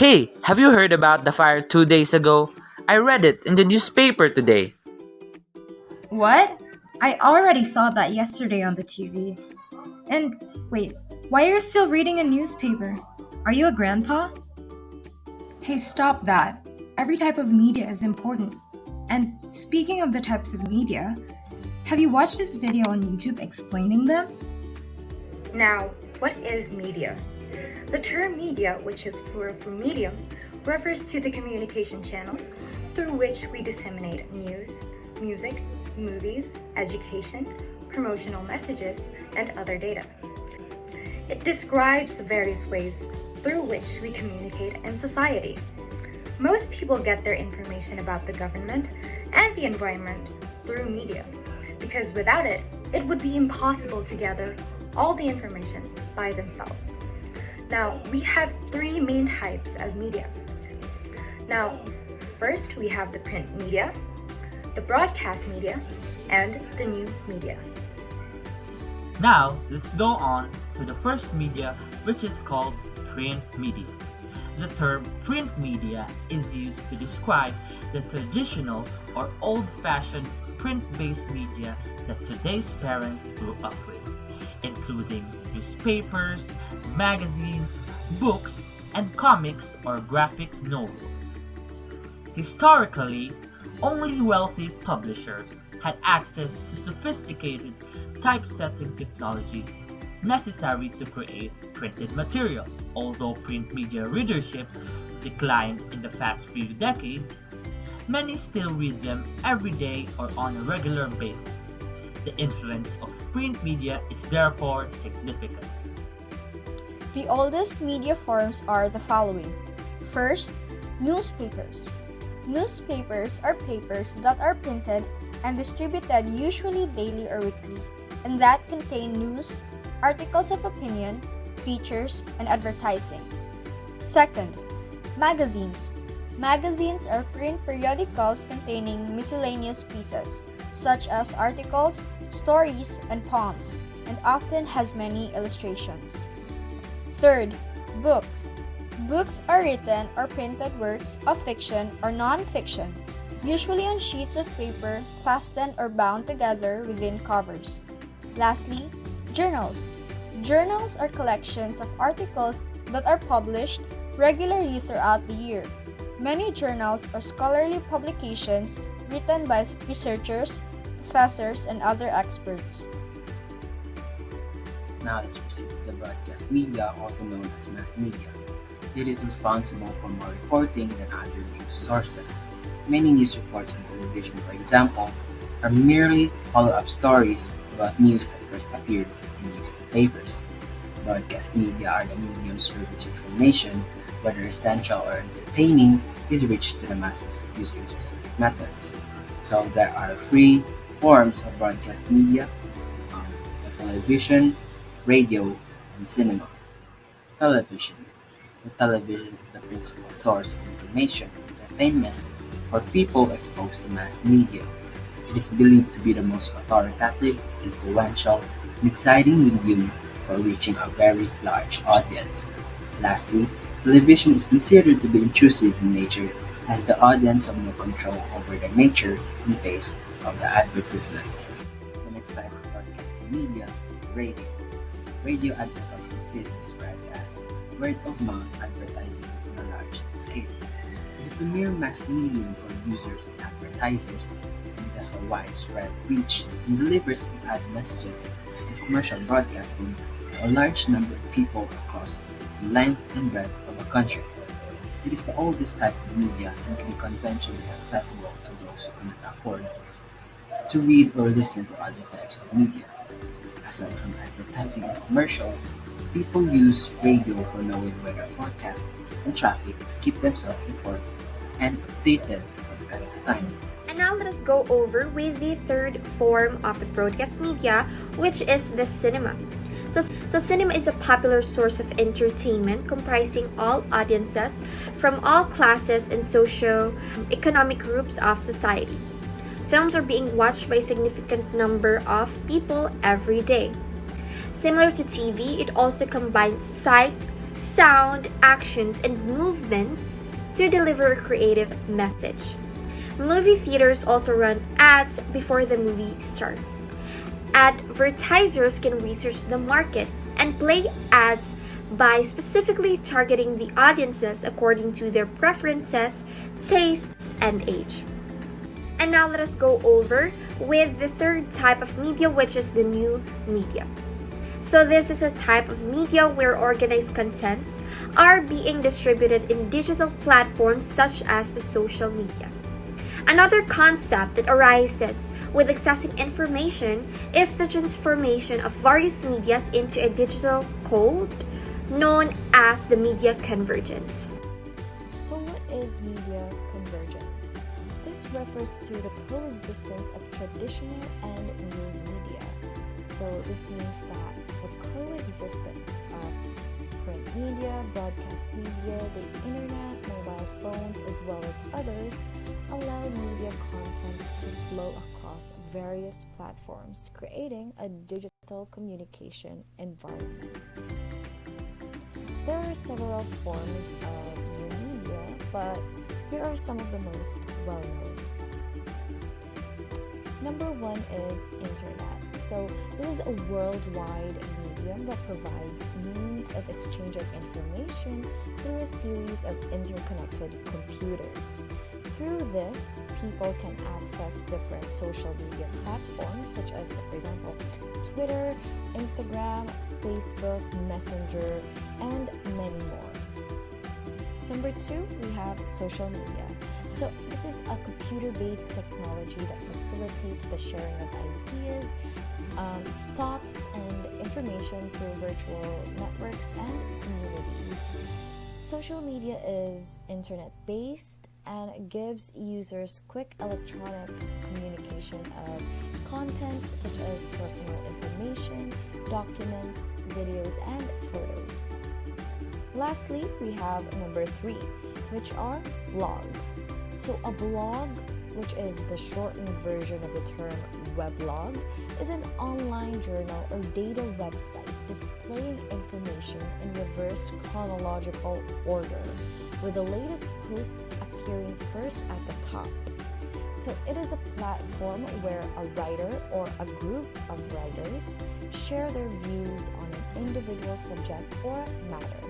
Hey, have you heard about the fire 2 days ago? I read it in the newspaper today. What? I already saw that yesterday on the TV. And wait, why are you still reading a newspaper? Are you a grandpa? Hey, stop that. Every type of media is important. And speaking of the types of media, have you watched this video on YouTube explaining them? Now, what is media? The term media, which is plural for medium, refers to the communication channels through which we disseminate news, music, movies, education, promotional messages, and other data. It describes various ways through which we communicate in society. Most people get their information about the government and the environment through media, because without it, it would be impossible to gather all the information by themselves. Now, we have three main types of media. Now, first we have the print media, the broadcast media, and the new media. Now, let's go on to the first media, which is called print media. The term print media is used to describe the traditional or old-fashioned print-based media that today's parents grew up with, including newspapers, magazines, books, and comics or graphic novels. Historically, only wealthy publishers had access to sophisticated typesetting technologies necessary to create printed material. Although print media readership declined in the past few decades, many still read them every day or on a regular basis. The influence of print media is therefore significant. The oldest media forms are the following. First, newspapers. Newspapers are papers that are printed and distributed usually daily or weekly, and that contain news, articles of opinion, features, and advertising. Second, magazines. Magazines are print periodicals containing miscellaneous pieces, such as articles, stories, and poems, and often has many illustrations. Third, books. Books are written or printed works of fiction or non-fiction, usually on sheets of paper fastened or bound together within covers. Lastly, journals. Journals are collections of articles that are published regularly throughout the year. Many journals are scholarly publications written by researchers, professors, and other experts. Now let's proceed to the broadcast media, also known as mass media. It is responsible for more reporting than other news sources. Many news reports on television, for example, are merely follow-up stories about news that first appeared in newspapers. Broadcast media are the mediums through which information, whether essential or entertaining, is reached to the masses using specific methods. So there are three forms of broadcast media: the television, radio, and cinema. Television. The television is the principal source of information and entertainment for people exposed to mass media. It is believed to be the most authoritative, influential, and exciting medium for reaching a very large audience. Lastly, television is considered to be intrusive in nature, as the audience have no control over the nature and pace of the advertisement. The next type of broadcasting media is radio. Radio advertising is described as word-of-mouth advertising on a large scale. It is a premier mass medium for users and advertisers, and it has a widespread reach and delivers ad messages and commercial broadcasting to a large number of people across the length and breadth of a country. It is the oldest type of media and can be conventionally accessible to those who cannot afford to read or listen to other types of media. Aside from advertising and commercials, people use radio for knowing weather forecast and traffic to keep themselves informed and updated from time to time. And now let us go over with the third form of the broadcast media, which is the cinema. So cinema is a popular source of entertainment comprising all audiences from all classes and socio-economic groups of society. Films are being watched by a significant number of people every day. Similar to TV, it also combines sight, sound, actions, and movements to deliver a creative message. Movie theaters also run ads before the movie starts. Advertisers can research the market and play ads by specifically targeting the audiences according to their preferences, tastes, and age. And now let us go over with the third type of media, which is the new media. So this is a type of media where organized contents are being distributed in digital platforms such as the social media. Another concept that arises with accessing information is the transformation of various medias into a digital code known as the media convergence. So what is media convergence? This refers to the coexistence of traditional and new media. So this means that the coexistence of print media, broadcast media, the internet, mobile phones, as well as others, allow media content to flow across various platforms, creating a digital communication environment. There are several forms of new media, but here are some of the most well-known. Number one is internet. So this is a worldwide medium that provides means of exchange of information through a series of interconnected computers. Through this, people can access different social media platforms such as, for example, Twitter, Instagram, Facebook, Messenger, and many more. Number two, we have social media. So this is a computer-based technology that facilitates the sharing of ideas, thoughts, and information through virtual networks and communities. Social media is internet-based and gives users quick electronic communication of content such as personal information, documents, videos, and photos. Lastly, we have number three, which are blogs. So a blog, which is the shortened version of the term weblog, is an online journal or data website displaying information in reverse chronological order, with the latest posts appearing first at the top. So it is a platform where a writer or a group of writers share their views on an individual subject or matter.